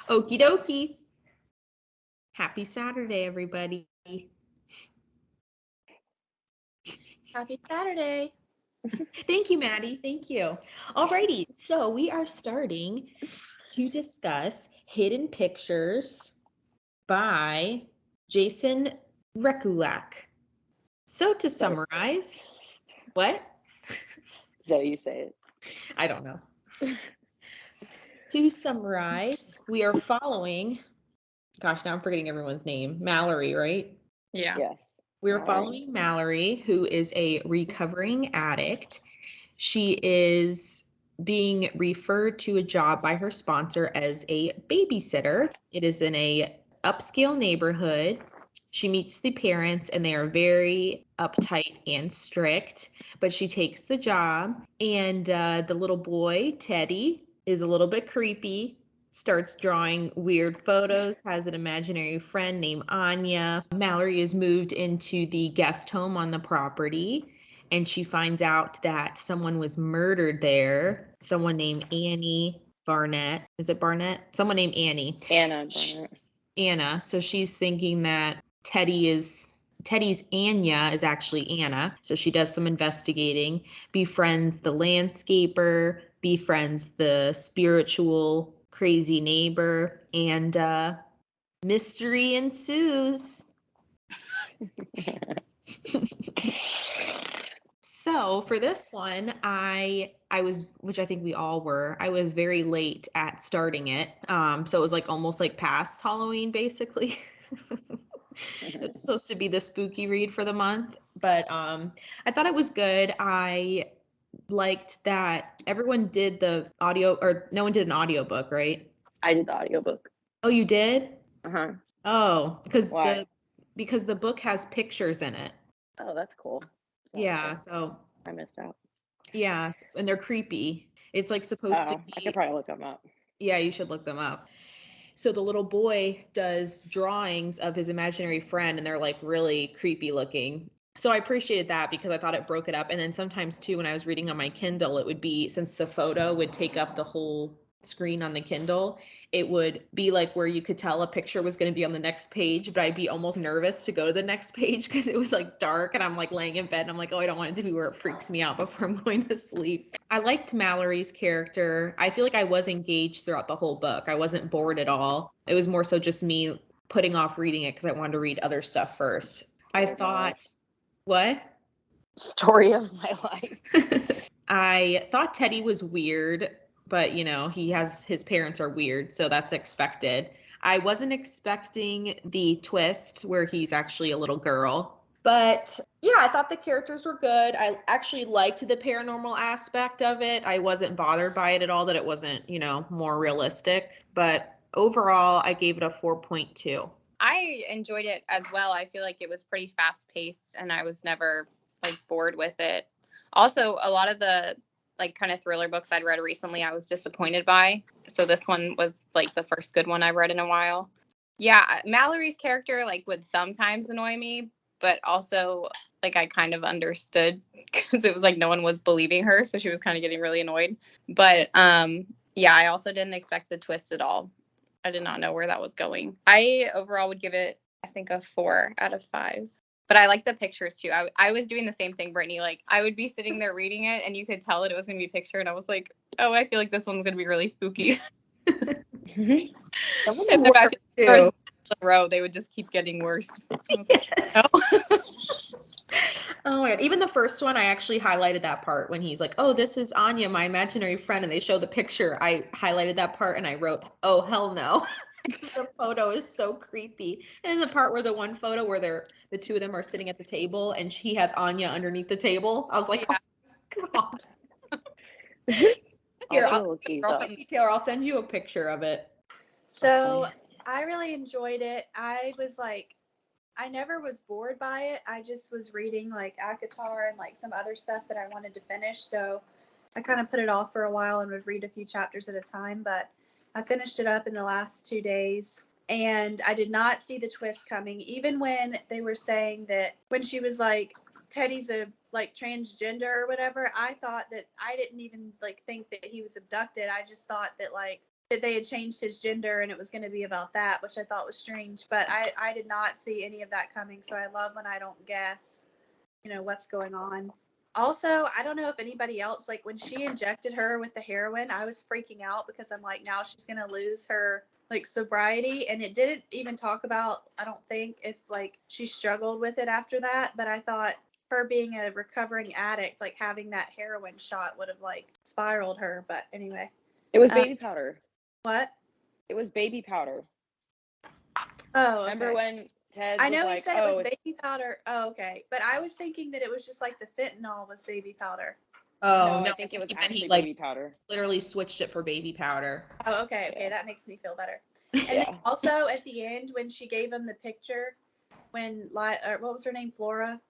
Okie dokie. Happy Saturday, everybody. Happy Saturday. Thank you, Maddie. Thank you. Alrighty, so we are starting to discuss Hidden Pictures by Jason Rekulak. So to summarize, what? Is that how you say it? I don't know. To summarize, we are following, gosh, now I'm forgetting everyone's name. Mallory, right? Yeah. Yes. We're Mallory. following Mallory, who is a recovering addict. She is being referred to a job by her sponsor as a babysitter. It is in a upscale neighborhood. She meets the parents and they are very uptight and strict, but she takes the job. And the little boy, Teddy, is a little bit creepy, starts drawing weird photos, has an imaginary friend named Anya. Mallory is moved into the guest home on the property, and she finds out that someone was murdered there. Someone named Annie Barnett. Is it Barnett? Someone named Annie. Anna Barnett. Anna. So she's thinking that Teddy's Anya is actually Anna. So she does some investigating, befriends the landscaper, befriends the spiritual crazy neighbor, and mystery ensues. So for this one, I was, which I think we all were, I was very late at starting it. So it was like almost like past Halloween, basically. It's supposed to be the spooky read for the month, but I thought it was good. I liked that everyone did the audio, or no one did an audiobook, right? I did the audiobook. Oh, you did? Uh-huh. Oh, Why? because the book has pictures in it. Oh, that's cool. Yeah, so I missed out. yeah, and they're creepy. It's like supposed to Oh, I could be, probably look them up. yeah, you should look them up. So the little boy does drawings of his imaginary friend and they're like really creepy looking. So I appreciated that because I thought it broke it up. And then sometimes too, when I was reading on my Kindle, it would be, since the photo would take up the whole screen on the Kindle, it would be like where you could tell a picture was going to be on the next page, but I'd be almost nervous to go to the next page because it was like dark and I'm like laying in bed and I'm like, oh, I don't want it to be where it freaks me out before I'm going to sleep. I liked Mallory's character. I feel like I was engaged throughout the whole book. I wasn't bored at all. It was more so just me putting off reading it because I wanted to read other stuff first. I thought, what? Story of my life. I thought Teddy was weird, but you know, his parents are weird, so that's expected. I wasn't expecting the twist where he's actually a little girl. But yeah, I thought the characters were good. I actually liked the paranormal aspect of it. I wasn't bothered by it at all that it wasn't, more realistic. But overall, I gave it a 4.2. I enjoyed it as well. I feel like it was pretty fast paced and I was never like bored with it. Also, a lot of the like kind of thriller books I'd read recently, I was disappointed by. So this one was like the first good one I've read in a while. Yeah, Mallory's character like would sometimes annoy me, but also like I kind of understood because it was like no one was believing her, so she was kind of getting really annoyed. But yeah, I also didn't expect the twist at all. I did not know where that was going. I overall would give it, I think, a 4 out of 5. But I like the pictures too. I was doing the same thing, Brittany. Like I would be sitting there reading it, and you could tell that it was going to be a picture, and I was like, "Oh, I feel like this one's going to be really spooky." And then I feel like the row, they would just keep getting worse. Yes. Like, oh. Oh my God. Even the first one, I actually highlighted that part when he's like, oh, this is Anya, my imaginary friend. And they show the picture. I highlighted that part and I wrote, oh, hell no. The photo is so creepy. And the part where the one photo where the two of them are sitting at the table and he has Anya underneath the table. I was like, Yeah. oh, God. I'll Here, do a little tease up. Taylor, I'll send you a picture of it. So I really enjoyed it. I was like, I never was bored by it. I just was reading like ACOTAR and like some other stuff that I wanted to finish. So I kind of put it off for a while and would read a few chapters at a time. But I finished it up in the last 2 days. And I did not see the twist coming. Even when they were saying that when she was like, Teddy's a like transgender or whatever, I thought that I didn't even like think that he was abducted. I just thought that like that they had changed his gender and it was going to be about that, which I thought was strange. But I did not see any of that coming. So I love when I don't guess, what's going on. Also, I don't know if anybody else, like when she injected her with the heroin, I was freaking out because I'm like, now she's going to lose her like sobriety. And it didn't even talk about, I don't think, if like she struggled with it after that. But I thought her being a recovering addict, like having that heroin shot would have like spiraled her. But anyway. It was baby powder. What? It was baby powder. Oh, okay. Remember when Ted I was know like, he said it was baby powder. Oh, okay. But I was thinking that it was just like the fentanyl was baby powder. Oh, no, no, I think it was he meant actually like baby powder. literally switched it for baby powder. Oh, okay. Yeah. That makes me feel better. And then also at the end when she gave him the picture, when what was her name, Flora?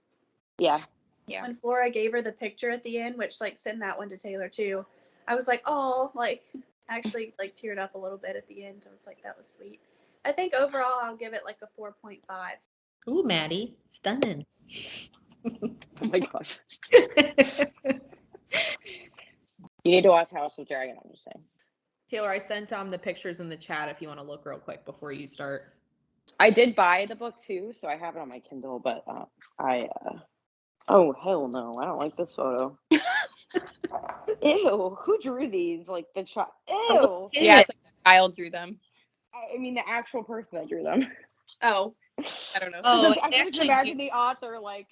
Yeah. When Flora gave her the picture at the end, which like send that one to Taylor too, I was like, oh, like actually like teared up a little bit at the end. I was like, that was sweet. I think overall I'll give it like a 4.5. Ooh, Maddie, stunning. Oh my gosh. You need to watch House of Dragon, I'm just saying. Taylor, I sent the pictures in the chat if you want to look real quick before you start. I did buy the book too, so I have it on my Kindle, but oh hell no, I don't like this photo. Ew, who drew these? Like the child. Ew. Yeah, it's like the child drew them. I mean the actual person that drew them. Oh, I don't know. Oh, I can just imagine the author like.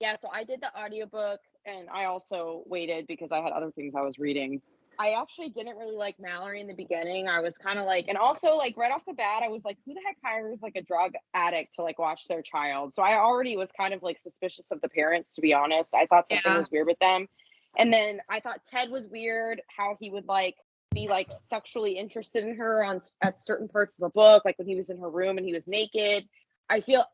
Yeah, so I did the audiobook and I also waited because I had other things I was reading. I actually didn't really like Mallory in the beginning. I was kind of like, and also like right off the bat, I was like, who the heck hires like a drug addict to like watch their child? So I already was kind of like suspicious of the parents, to be honest. I thought something was weird with them. And then I thought Ted was weird, how he would like be like sexually interested in her at certain parts of the book, like when he was in her room and he was naked. I felt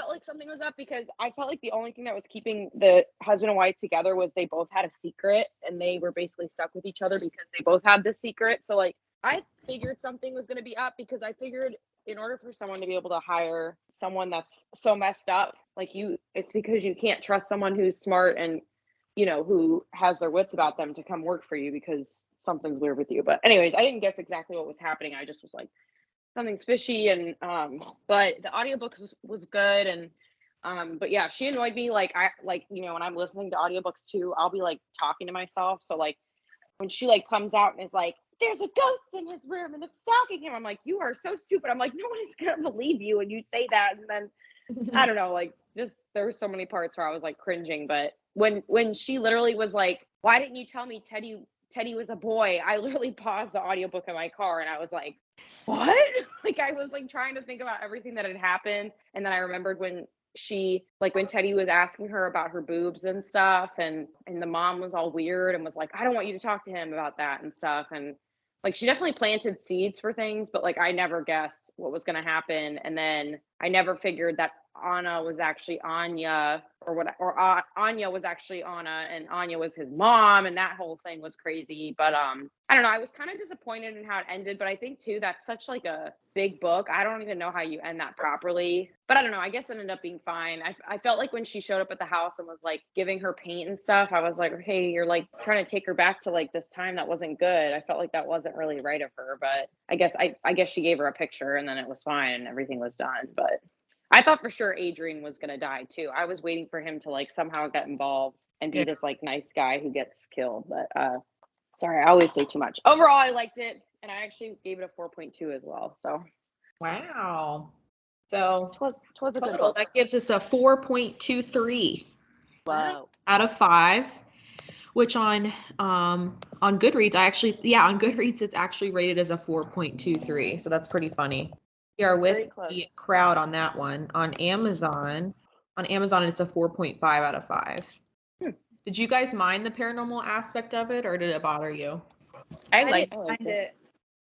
like something was up because I felt like the only thing that was keeping the husband and wife together was they both had a secret and they were basically stuck with each other because they both had this secret. So like I figured something was going to be up because I figured in order for someone to be able to hire someone that's so messed up, like it's because you can't trust someone who's smart and who has their wits about them to come work for you because something's weird with you. But anyways, I didn't guess exactly what was happening. I just was like, something's fishy. And but the audiobook was good. And but yeah, she annoyed me. Like when I'm listening to audiobooks too, I'll be like talking to myself. So like when she like comes out and is like, there's a ghost in his room and it's stalking him, I'm like, you are so stupid. I'm like, no one is gonna believe you when you say that. And then I don't know, like just there were so many parts where I was like cringing. But when she literally was like, why didn't you tell me Teddy was a boy? I literally paused the audiobook in my car and I was like, what? Like I was like trying to think about everything that had happened. And then I remembered when Teddy was asking her about her boobs and stuff, and the mom was all weird and was like, I don't want you to talk to him about that and stuff. And like she definitely planted seeds for things, but like I never guessed what was going to happen. And then I never figured that Anna was actually Anya Anya was actually Anna and Anya was his mom, and that whole thing was crazy. But I don't know, I was kind of disappointed in how it ended, but I think too that's such like a big book. I don't even know how you end that properly. But I don't know, I guess it ended up being fine. I felt like when she showed up at the house and was like giving her paint and stuff, I was like, hey, you're like trying to take her back to like this time that wasn't good. I felt like that wasn't really right of her, but I guess she gave her a picture and then it was fine and everything was done. But I thought for sure Adrian was going to die too. I was waiting for him to like somehow get involved and be this like nice guy who gets killed. But sorry, I always say too much. Overall, I liked it. And I actually gave it a 4.2 as well. So wow. So twas a good total, book. that gives us a 4.23 Wow. out of 5, which on Goodreads, on Goodreads, it's actually rated as a 4.23. So that's pretty funny. We are with the crowd on that one. On Amazon, it's a 4.5 out of 5. Did you guys mind the paranormal aspect of it, or did it bother you? I liked liked it.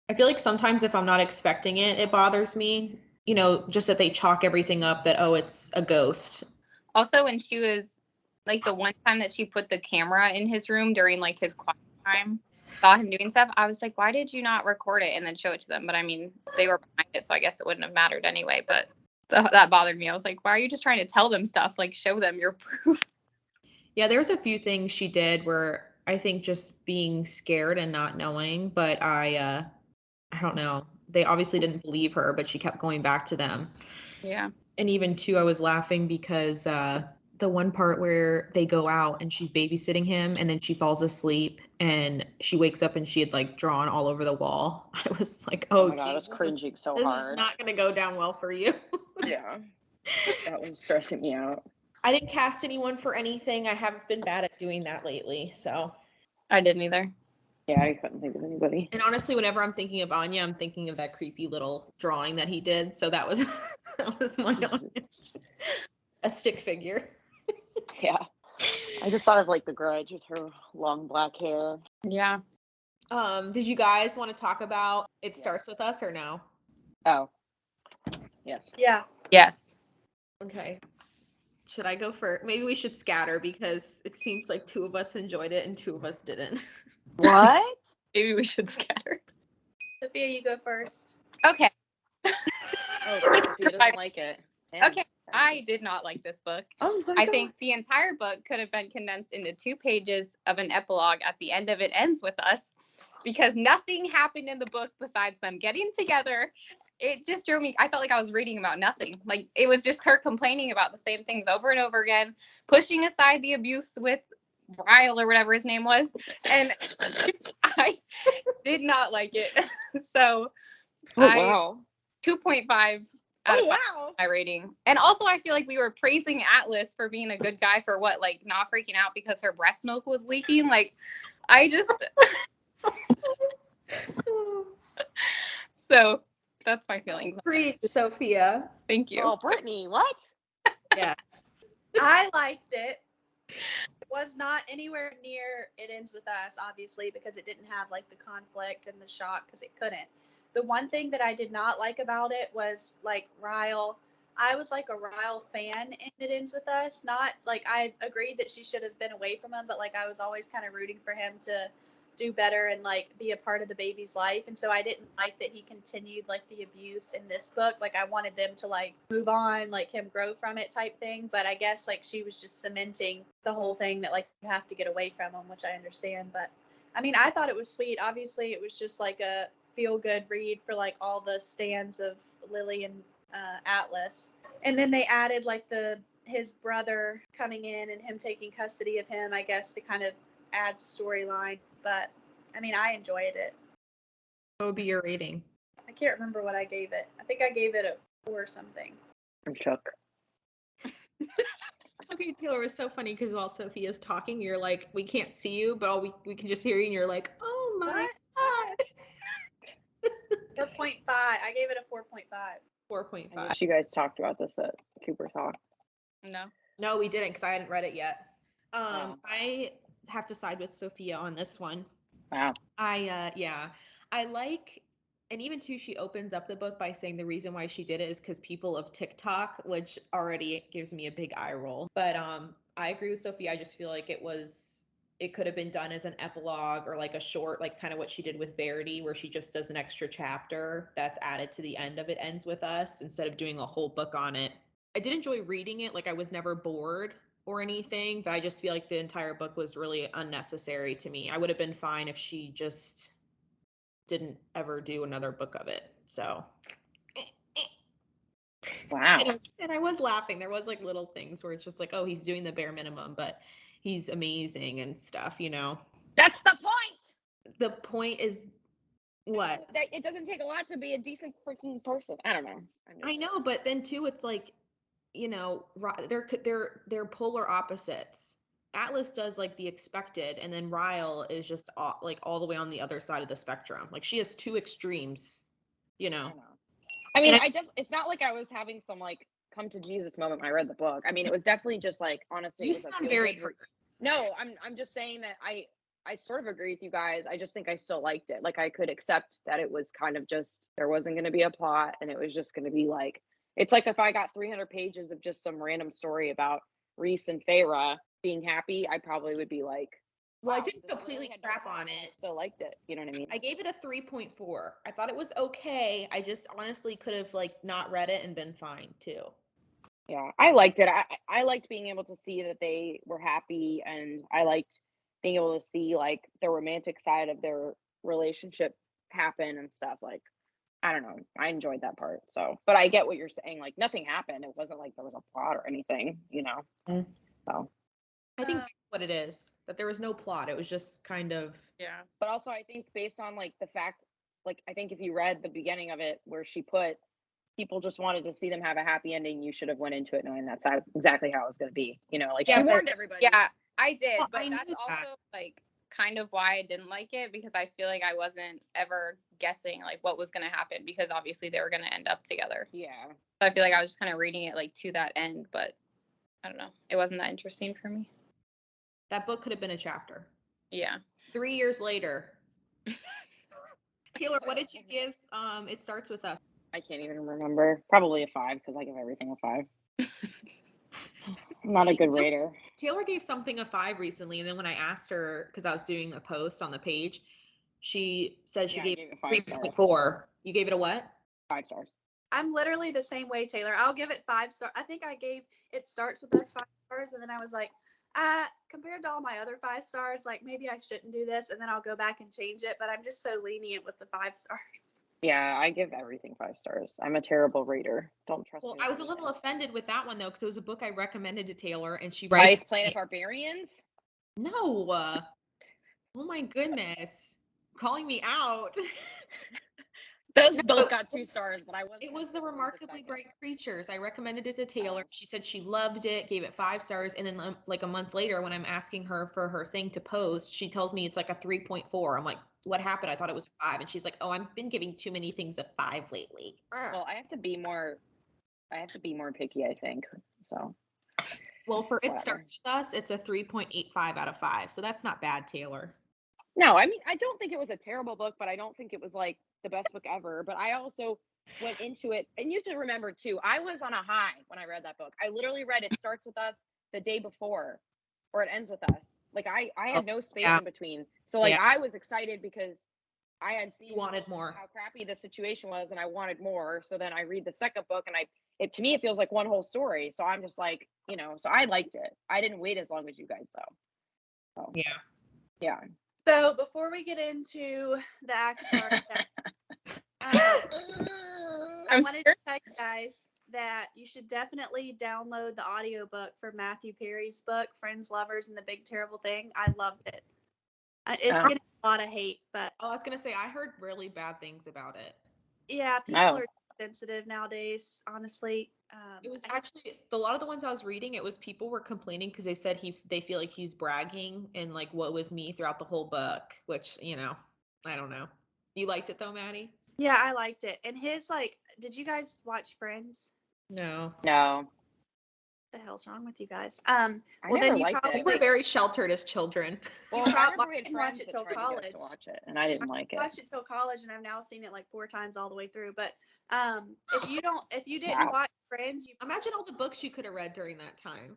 I feel like sometimes if I'm not expecting it, it bothers me. Just that they chalk everything up that, oh, it's a ghost. Also, when she was like the one time that she put the camera in his room during like his quiet time, saw him doing stuff, I was like, why did you not record it and then show it to them? But I mean, they were behind it, so I guess it wouldn't have mattered anyway. But that bothered me. I was like, why are you just trying to tell them stuff? Like, show them your proof. Yeah, there was a few things she did where I think just being scared and not knowing, but I don't know. They obviously didn't believe her, but she kept going back to them. Yeah. And even too, I was laughing because the one part where they go out and she's babysitting him and then she falls asleep and she wakes up and she had like drawn all over the wall. I was like, Oh oh, my God, I was geez, cringing so this is hard. not going to go down well for you. Yeah. That was stressing me out. I didn't cast anyone for anything. I haven't been bad at doing that lately. So, I didn't either. Yeah, I couldn't think of anybody. and honestly, whenever I'm thinking of Anya, I'm thinking of that creepy little drawing that he did. So that was that was my Anya. A stick figure. Yeah. I just thought of like the Grudge with her long black hair. Yeah. Did you guys want to talk about It Yes. Starts With Us or no? Oh. Yes. Yeah. Yes. Okay. Should I go first? Maybe we should scatter because it seems like two of us enjoyed it and two of us didn't. What? Maybe we should scatter. Sophia, you go first. Okay. Oh, so Sophia doesn't like it. Damn. Okay. I did not like this book. Oh my I God. think the entire book could have been condensed into 2 pages of an epilogue at the end of It Ends With Us, because nothing happened in the book besides them getting together. It just drove me. I felt like I was reading about nothing. Like, it was just her complaining about the same things over and over again, pushing aside the abuse with Ryle or whatever his name was. And I did not like it. So Oh wow. 2.5 out of 5 wow. my rating. And also, I feel like we were praising Atlas for being a good guy for what, like not freaking out because her breast milk was leaking. Like, I just so that's my feelings. Preach, Sophia. Thank you. Oh, Brittany, what? Yes. I liked it. Was not anywhere near It Ends With Us, obviously, because it didn't have like the conflict and the shock, because it couldn't. The one thing that I did not like about it was like Ryle. I was like a Ryle fan in It Ends With Us. Not like I agreed that she should have been away from him, but like I was always kind of rooting for him to do better and like be a part of the baby's life. And so I didn't like that he continued like the abuse in this book. Like I wanted them to like move on, like him grow from it type thing. But I guess like she was just cementing the whole thing that like you have to get away from him, which I understand. But I mean, I thought it was sweet. Obviously, it was just like a feel good read for like all the stands of Lily and Atlas. And then they added like his brother coming in and him taking custody of him, I guess, to kind of add storyline. But I mean, I enjoyed it. What would be your rating? I can't remember what I gave it. I think I gave it a 4 or something. I'm shook. Okay, Taylor, it was so funny because while Sophia's talking, you're like, we can't see you, but all we can just hear you, and you're like, oh my God. 4.5. I gave it a 4.5. 4.5. I wish you guys talked about this at Cooper Talk. No. No, we didn't because I hadn't read it yet. Oh. I have to side with Sophia on this one. Wow. I like, and even too, she opens up the book by saying the reason why she did it is because people of TikTok, which already gives me a big eye roll. But I agree with Sophia. I just feel like it could have been done as an epilogue or like a short, like kind of what she did with Verity, where she just does an extra chapter that's added to the end of It Ends With Us instead of doing a whole book on it. I did enjoy reading it. Like I was never bored or anything, but I just feel like the entire book was really unnecessary to me. I would have been fine if she just didn't ever do another book of it. So Wow. and I was laughing. There was like little things where it's just like, oh, he's doing the bare minimum, but he's amazing and stuff, you know. That's the point. The point is what? That it doesn't take a lot to be a decent freaking person. I don't know. I know, but then too, it's like, you know, they're polar opposites. Atlas does like the expected, and then Ryle is just like all the way on the other side of the spectrum. Like she has two extremes, you know. I mean, And it's not like I was having some like come to Jesus moment when I read the book. I mean, it was definitely just like honestly. You It was sound a very feel-good No, I'm just saying that I sort of agree with you guys. I just think I still liked it. Like I could accept that it was kind of just there wasn't going to be a plot, and it was just going to be like it's like if I got 300 pages of just some random story about Reese and Feyre being happy, I probably would be like, well, I wow, didn't this completely really had crap no plot, on and I it. still liked it. You know what I mean? I gave it a 3.4. I thought it was okay. I just honestly could have like not read it and been fine too. Yeah, I liked it. I liked being able to see that they were happy, and I liked being able to see like the romantic side of their relationship happen and stuff. Like, I don't know. I enjoyed that part. So, but I get what you're saying. Like, nothing happened. It wasn't like there was a plot or anything, you know? Mm. So, I think that's what it is, that there was no plot. It was just kind of. Yeah. but also I think based on like the fact, like, I think if you read the beginning of it where she put, people just wanted to see them have a happy ending, you should have went into it knowing that's exactly how it was going to be. You know, like Yeah, she but- warned everybody. Yeah, I did, Well, but I that's knew that. also like kind of why I didn't like it, because I feel like I wasn't ever guessing like what was going to happen, because obviously they were going to end up together. Yeah. So I feel like I was just kind of reading it like to that end, but I don't know. It wasn't that interesting for me. That book could have been a chapter. Yeah. 3 years later. Taylor, what did you give It Starts With Us? I can't even remember. Probably a 5 because I give everything a 5. I'm not a good rater. Taylor gave something a 5 recently, and then when I asked her, because I was doing a post on the page, she said she Yeah, I gave gave it it 5 stars. 3.4. You gave it a what? 5 stars. I'm literally the same way, Taylor. I'll give it 5 stars. I think I gave It Starts With Us 5 stars, and then I was like, compared to all my other 5 stars, like maybe I shouldn't do this, and then I'll go back and change it. But I'm just so lenient with the 5 stars. Yeah, I give everything 5 stars. I'm a terrible rater. Don't trust Well, me. I was a little offended with that one, though, because it was a book I recommended to Taylor, and she Ice writes, Planet Barbarians? no. Oh my goodness. Calling me out. Those No, both got 2 stars, but I was. It was The Remarkably Bright Creatures. I recommended it to Taylor. She said she loved it, gave it 5 stars, and then like a month later, when I'm asking her for her thing to post, she tells me it's like a 3.4. I'm like, what happened? I thought it was a 5, and she's like, oh, I've been giving too many things a 5 lately. Well, I have to be more picky, I think. So. Well, for It Whatever. Starts With Us, it's a 3.85 out of 5. So that's not bad, Taylor. No, I mean, I don't think it was a terrible book, but I don't think it was like the best book ever. But I also went into it, and you have to remember too, I was on a high when I read that book. I literally read It Starts With Us the day before, or It Ends With Us. Like I had no space yeah. in between. So like Yeah. I was excited because I had seen You wanted more. how crappy the situation was, and I wanted more. So then I read the second book, and to me it feels like one whole story. So I'm just like, you know, so I liked it. I didn't wait as long as you guys though. So, Yeah. yeah. So before we get into the ACOTAR check, I wanted to tell you guys that you should definitely download the audiobook for Matthew Perry's book, Friends, Lovers, and the Big Terrible Thing. I loved it. It's getting a lot of hate, but Oh, I was going to say, I heard really bad things about it. yeah, people are sensitive nowadays, honestly. It was actually a lot of the ones I was reading. It was people were complaining because they said they feel like he's bragging and like what was me throughout the whole book, which I don't know. You liked it though, Maddie? Yeah, I liked it. And his did you guys watch Friends? No. No. What the hell's wrong with you guys? I never liked it. We were very sheltered as children. Well, I remember we had didn't friends watch it that till tried to get us college. to watch it, and I didn't like it. I watched it till college, and I've now seen it like 4 times all the way through. But if you didn't watch Friends, you imagine all the books you could have read during that time.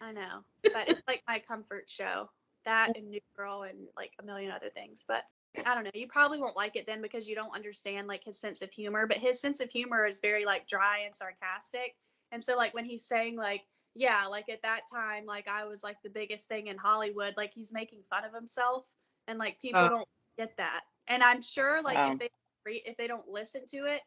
I know, but it's like my comfort show. That and New Girl and like a million other things. But I don't know. You probably won't like it then because you don't understand like his sense of humor. But his sense of humor is very like dry and sarcastic. And so like when he's saying like, yeah, like at that time, like I was like the biggest thing in Hollywood, like he's making fun of himself, and like people don't get that. And I'm sure like if they don't listen to it,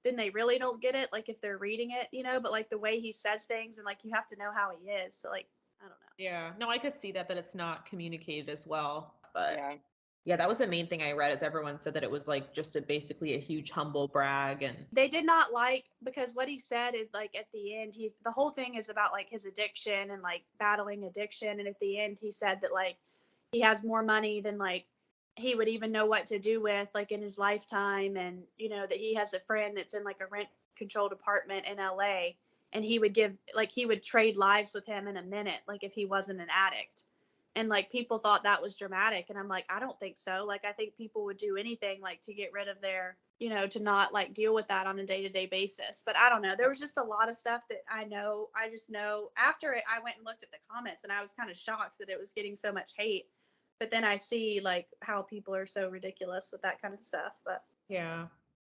then they really don't get it. Like if they're reading it, but like the way he says things and like you have to know how he is. So like I don't know. Yeah, no, I could see that it's not communicated as well, but yeah, that was the main thing I read is everyone said that it was like just basically a huge humble brag, and they did not like, because what he said is like at the end, the whole thing is about like his addiction and like battling addiction. And at the end he said that like he has more money than like he would even know what to do with like in his lifetime. And that he has a friend that's in like a rent controlled apartment in LA, and he would trade lives with him in a minute, like if he wasn't an addict. And like people thought that was dramatic, and I'm like, I don't think so. Like I think people would do anything like to get rid of their to not like deal with that on a day-to-day basis. But I don't know, there was just a lot of stuff that I just know after it. I went and looked at the comments, and I was kind of shocked that it was getting so much hate. But then I see like how people are so ridiculous with that kind of stuff. But yeah,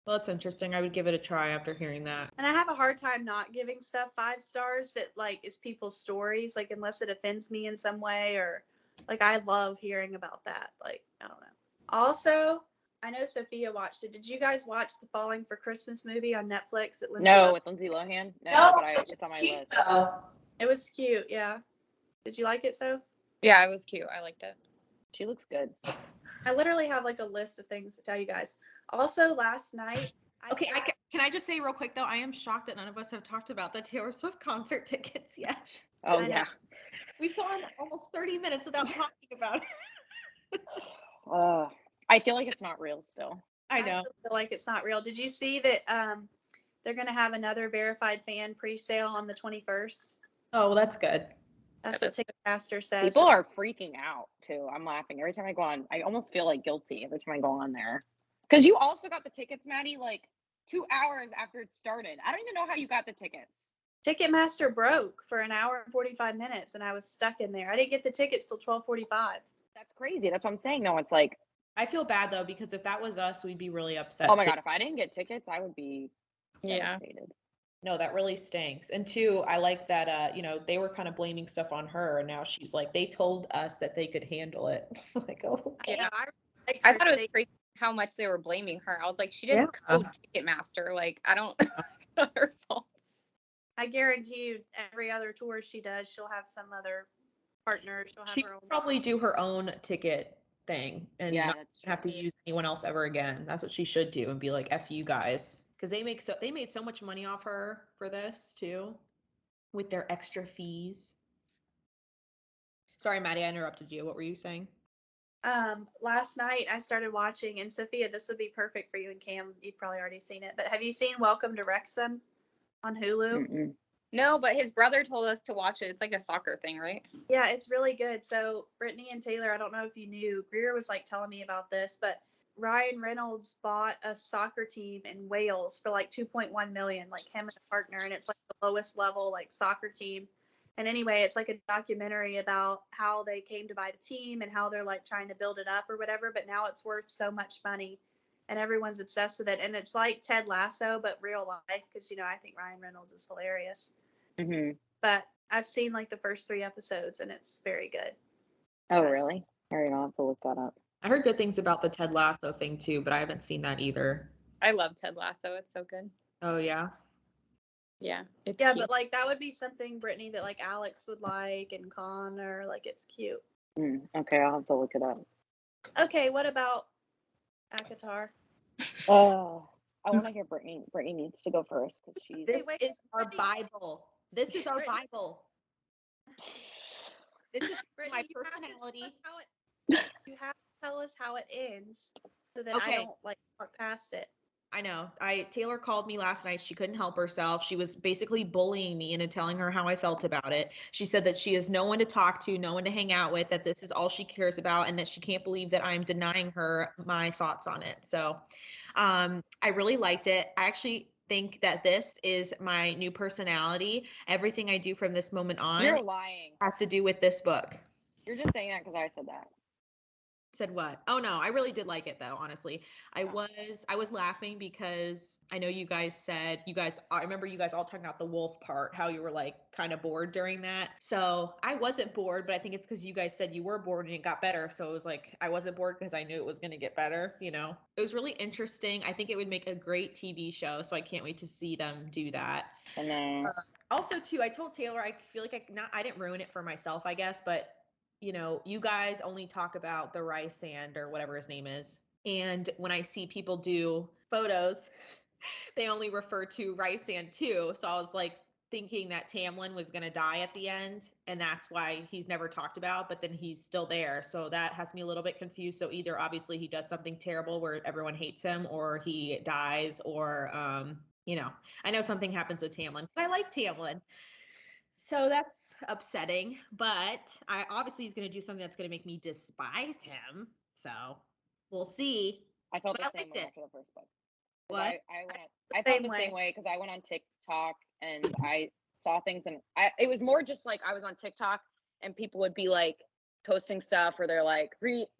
well, it's interesting. I would give it a try after hearing that. and I have a hard time not giving stuff 5 stars that like is people's stories, like unless it offends me in some way or Like, I love hearing about that. Like, I don't know. Also, I know Sophia watched it. Did you guys watch the Falling for Christmas movie on Netflix that Lindsay No, Lohan? with Lindsay Lohan. No, No, but it's on my cute list. though. It was cute, yeah. Did you like it, so? Yeah, it was cute. I liked it. She looks good. I literally have like a list of things to tell you guys. Also, last night, Okay, can I just say real quick though, I am shocked that none of us have talked about the Taylor Swift concert tickets yet. Oh I know. yeah. We've gone almost 30 minutes without talking about it. I feel like it's not real still. I know. still feel like it's not real. Did you see that they're going to have another verified fan pre-sale on the 21st? Oh, well, that's good. That's Yeah, what Ticketmaster says. People are freaking out too. I'm laughing every time I go on. I almost feel like guilty every time I go on there. Because you also got the tickets, Maddie, like 2 hours after it started. I don't even know how you got the tickets. Ticketmaster broke for an hour and 45 minutes, and I was stuck in there. I didn't get the tickets till 12:45. That's crazy. That's what I'm saying. No, it's like, I feel bad though, because if that was us, we'd be really upset. oh my too. God, if I didn't get tickets, I would be Yeah. devastated. No, that really stinks. And two, I like that, they were kind of blaming stuff on her. And now she's like, they told us that they could handle it. Like, oh, okay. Yeah, I liked I her thought it was state- crazy how much they were blaming her. I was like, she Yeah. didn't code Ticketmaster. Like, I don't. It's not her fault. I guarantee you, every other tour she does, she'll have some other partner. She'll have She her could own. probably do her own ticket thing and Yeah, not that's true. have to use anyone else ever again. That's what she should do and be like, F you guys. Because they made so much money off her for this too, with their extra fees. Sorry, Maddie, I interrupted you. What were you saying? Last night I started watching, and Sophia, this would be perfect for you and Cam. You've probably already seen it, but have you seen Welcome to Wrexham on Hulu? Mm-mm. No, but his brother told us to watch it. It's like a soccer thing, right? Yeah, it's really good. So Brittany and Taylor, I don't know if you knew, Greer was like telling me about this, but Ryan Reynolds bought a soccer team in Wales for like 2.1 million, like him and a partner, and it's like the lowest level like soccer team. And anyway, it's like a documentary about how they came to buy the team and how they're like trying to build it up or whatever, but now it's worth so much money and everyone's obsessed with it. And it's like Ted Lasso, but real life, because I think Ryan Reynolds is hilarious. Mm-hmm. But I've seen like the first 3 episodes and it's very good. Oh, really? All right, I'll have to look that up. I heard good things about the Ted Lasso thing too, but I haven't seen that either. I love Ted Lasso. It's so good. Oh, yeah. Yeah, it's Yeah, cute. but like that would be something, Brittany, that like Alex would like and Connor. Like it's cute. Okay, I'll have to look it up. Okay, what about ACOTAR? Oh, I want to hear Brittany. Brittany needs to go first because she's. This wait, is our Brittany. Bible. This is our Brittany. Bible. This is Brittany, my you have to tell personality. us how it. You have to tell us how it ends, so that I Okay. don't like walk past it. I know. Taylor called me last night. She couldn't help herself. She was basically bullying me into telling her how I felt about it. She said that she has no one to talk to, no one to hang out with, that this is all she cares about, and that she can't believe that I'm denying her my thoughts on it. So, I really liked it. I actually think that this is my new personality. Everything I do from this moment on You're lying. has to do with this book. You're just saying that because I said that. Said what? Oh no, I really did like it though, honestly. I was laughing because I know I remember you guys all talking about the wolf part, how you were like kind of bored during that. So I wasn't bored, but I think it's because you guys said you were bored and it got better. So it was like I wasn't bored because I knew it was gonna get better, It was really interesting. I think it would make a great TV show, so I can't wait to see them do that. And then Also too, I told Taylor I feel like I didn't ruin it for myself, I guess, but you guys only talk about the rice sand or whatever his name is. And when I see people do photos, they only refer to rice sand too. So I was like thinking that Tamlin was going to die at the end, and that's why he's never talked about, but then he's still there. So that has me a little bit confused. So either obviously he does something terrible where everyone hates him, or he dies, or I know something happens with Tamlin. I like Tamlin. So that's upsetting, but I obviously he's going to do something that's going to make me despise him. So we'll see. I felt But the I same liked way it. after the first book. What? I felt Same the same way. way because I went on TikTok and I saw things and it was more just like I was on TikTok and people would be like posting stuff where they're like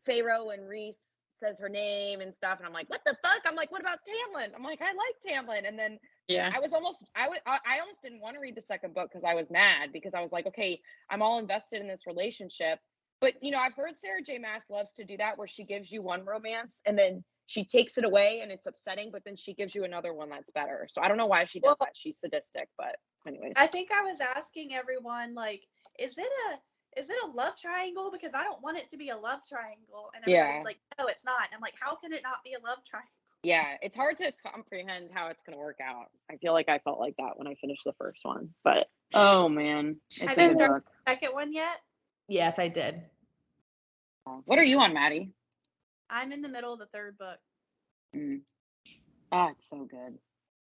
Pharaoh and Reese says her name and stuff and I'm like, what the fuck? I'm like, what about Tamlin? I'm like, I like Tamlin. And then Yeah. I almost didn't want to read the second book because I was mad because I was like, okay, I'm all invested in this relationship But I've heard Sarah J. Maas loves to do that, where she gives you one romance and then she takes it away and it's upsetting, but then she gives you another one that's better. So I don't know why she does that. She's sadistic, but anyways. I think I was asking everyone, like, is it a love triangle? Because I don't want it to be a love triangle. And everybody's like, no, it's not. And I'm like, how can it not be a love triangle? Yeah, it's hard to comprehend how it's going to work out. I feel like I felt like that when I finished the first one, but oh man, it's a good book. The second one yet? Yes, I did. What are you on, Maddie? I'm in the middle of the third book. Oh, it's so good.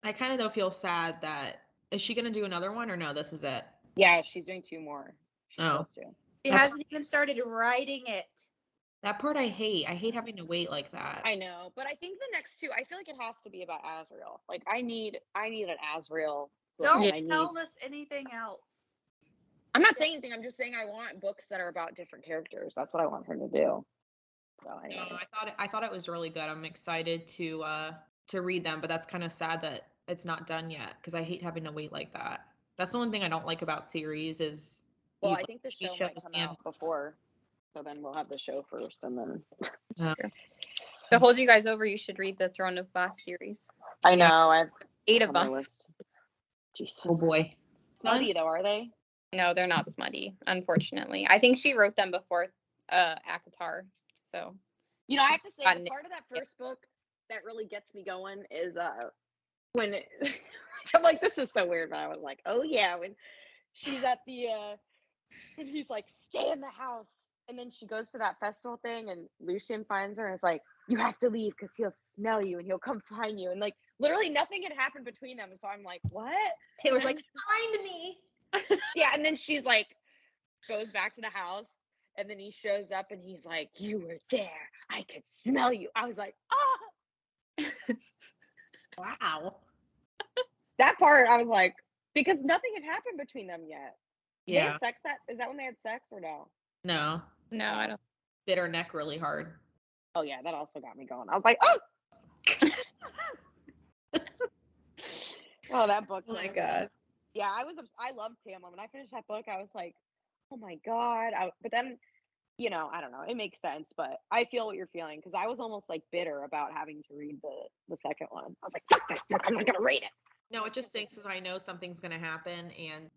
I kind of though feel sad that, is she going to do another one or no, this is it? Yeah, she's doing 2 more. She's supposed to. She hasn't even started writing it. That part I hate. I hate having to wait like that. I know, but I think the next 2, I feel like it has to be about Azrael. Like I need an Azrael book. Don't tell us anything else. I'm not saying anything. I'm just saying I want books that are about different characters. That's what I want her to do. So anyways. No, I thought it was really good. I'm excited to read them, but that's kind of sad that it's not done yet because I hate having to wait like that. That's the one thing I don't like about series is. Well, I think the show might come out before, so then we'll have the show first, and then. To hold you guys over, you should read the Throne of Glass series. I know. I've 8 of them. List. Jesus. Oh boy. Smutty though, are they? No, they're not smutty, unfortunately. I think she wrote them before ACOTAR. So I have to say the part of that first book that really gets me going is when I'm like, this is so weird, but I was like, oh yeah, when she's at the when he's like, stay in the house, and then she goes to that festival thing and Lucian finds her and is like, you have to leave because he'll smell you and he'll come find you, and like literally nothing had happened between them, so I'm like, what? Taylor's like, find me. Yeah, and then she's like goes back to the house and then he shows up and he's like, you were there, I could smell you. I was like, oh. Wow. That part I was like, because nothing had happened between them yet. Yeah. They have sex. Is that when they had sex or no? No, I don't. bit her neck really hard. Oh yeah, that also got me going. I was like, oh. Oh, that book. Oh my god. Yeah, I loved Tamlin. When I finished that book, I was like, oh my god. But then, I don't know. It makes sense, but I feel what you're feeling because I was almost like bitter about having to read the second one. I was like, fuck this book. I'm not gonna read it. No, it just stinks because I know something's gonna happen, and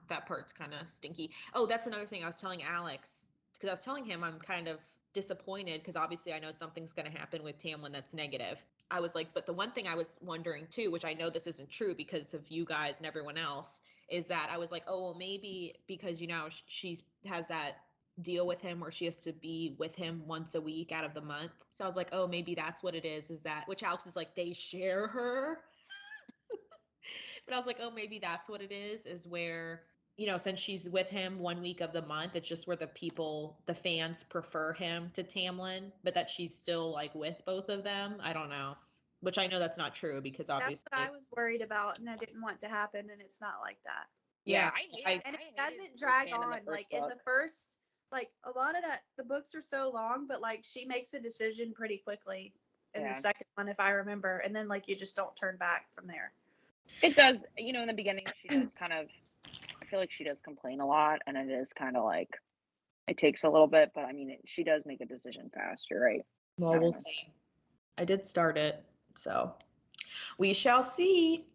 that part's kind of stinky. Oh, that's another thing I was telling Alex because I was telling him I'm kind of disappointed because obviously I know something's gonna happen with Tamlin that's negative. I was like, but the one thing I was wondering too, which I know this isn't true because of you guys and everyone else, is that I was like, oh well, maybe because she has that deal with him where she has to be with him once a week out of the month. So I was like, oh, maybe that's what it is that, which Alex is like, they share her. But I was like, oh, maybe that's what it is where, since she's with him 1 week of the month, it's just where the fans prefer him to Tamlin, but that she's still like with both of them. I don't know. Which I know that's not true because obviously. That's what I was worried about and I didn't want to happen, and it's not like that. Yeah. And it doesn't drag on. Like in the first, like a lot of the books are so long, but like she makes a decision pretty quickly in the second one, if I remember. And then like you just don't turn back from there. It does, in the beginning, she does I feel like she does complain a lot, and it is kind of like, it takes a little bit, but I mean, she does make a decision fast. You're right. Well, we'll see. I did start it, so we shall see.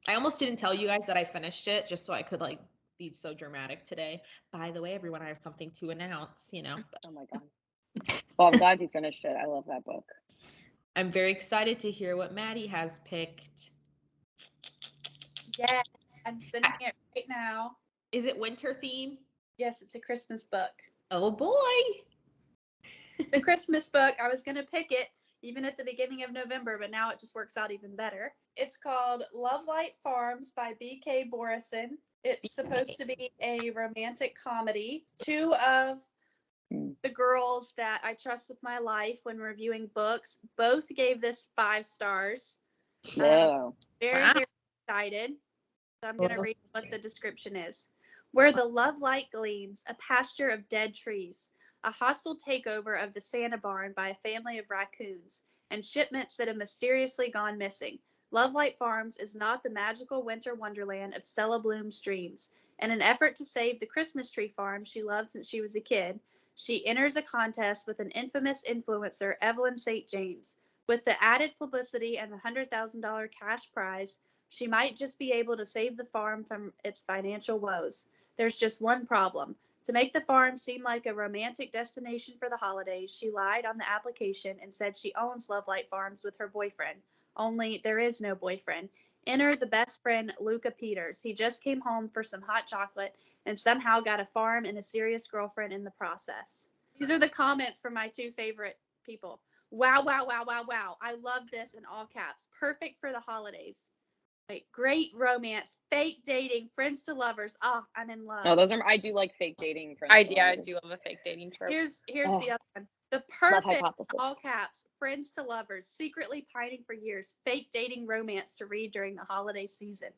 I almost didn't tell you guys that I finished it just so I could like be so dramatic today. By the way, everyone, I have something to announce, Oh my god. Well, I'm glad you finished it. I love that book. I'm very excited to hear what Maddie has picked. Yeah, I'm sending it right now. Is it winter theme? Yes, it's a Christmas book. Oh boy. The Christmas book, I was going to pick it even at the beginning of November, but now it just works out even better. It's called Love Light Farms by B.K. Borison. It's supposed to be a romantic comedy. 2 of the girls that I trust with my life when reviewing books both gave this 5 stars. No. Very, very excited. So I'm going to read what the description is. Where the love light gleams, a pasture of dead trees, a hostile takeover of the Santa barn by a family of raccoons, and shipments that have mysteriously gone missing. Lovelight Farms is not the magical winter wonderland of Stella Bloom's dreams. In an effort to save the Christmas tree farm she loved since she was a kid, She enters a contest with an infamous influencer, Evelyn St. James. With the added publicity and the $100,000 cash prize, she might just be able to save the farm from its financial woes. There's just one problem. To make the farm seem like a romantic destination for the holidays, she lied on the application and said she owns Love Light Farms with her boyfriend. Only there is no boyfriend. Enter the best friend, Luca Peters. He just came home for some hot chocolate and somehow got a farm and a serious girlfriend in the process. These are the comments from my two favorite people. Wow, wow, wow, wow, wow. I love this in all caps. Perfect for the holidays. Like, great romance, fake dating, friends to lovers. Oh, I'm in love. No, those are, I do like fake dating friends. I do love a fake dating trope. Here's the other one. The Love perfect, hypothesis. all caps, friends to lovers, secretly pining for years, fake dating romance to read during the holiday season.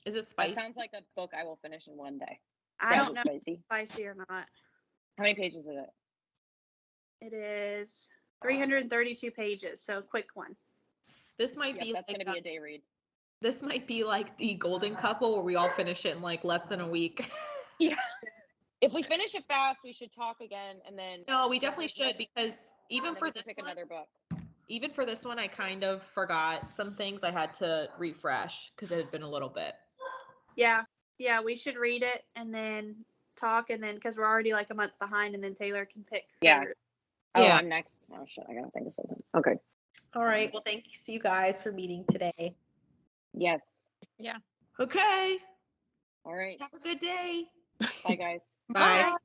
Is it That spicy? sounds like a book I will finish in one day. I Is don't it know if spicy? it's spicy or not. How many pages is it? It is 332 pages, so quick one. This might Yep, be that's like gonna be a day read. this might be like the golden couple where we all finish it in like less than a week. Yeah. If we finish it fast, we should talk again, and then. No, we definitely should, because even for this pick one, another book. even for this one, I kind of forgot some things. I had to refresh because it had been a little bit. Yeah, we should read it and then talk, and then because we're already like a month behind, and then Taylor can pick. Yeah. Her. Oh, Yeah. I'm next. Oh shit, I gotta think of something. Okay. All right. Well, thanks you guys for meeting today. Yes. Yeah. Okay. All right. Have a good day. Bye, guys. Bye. Bye.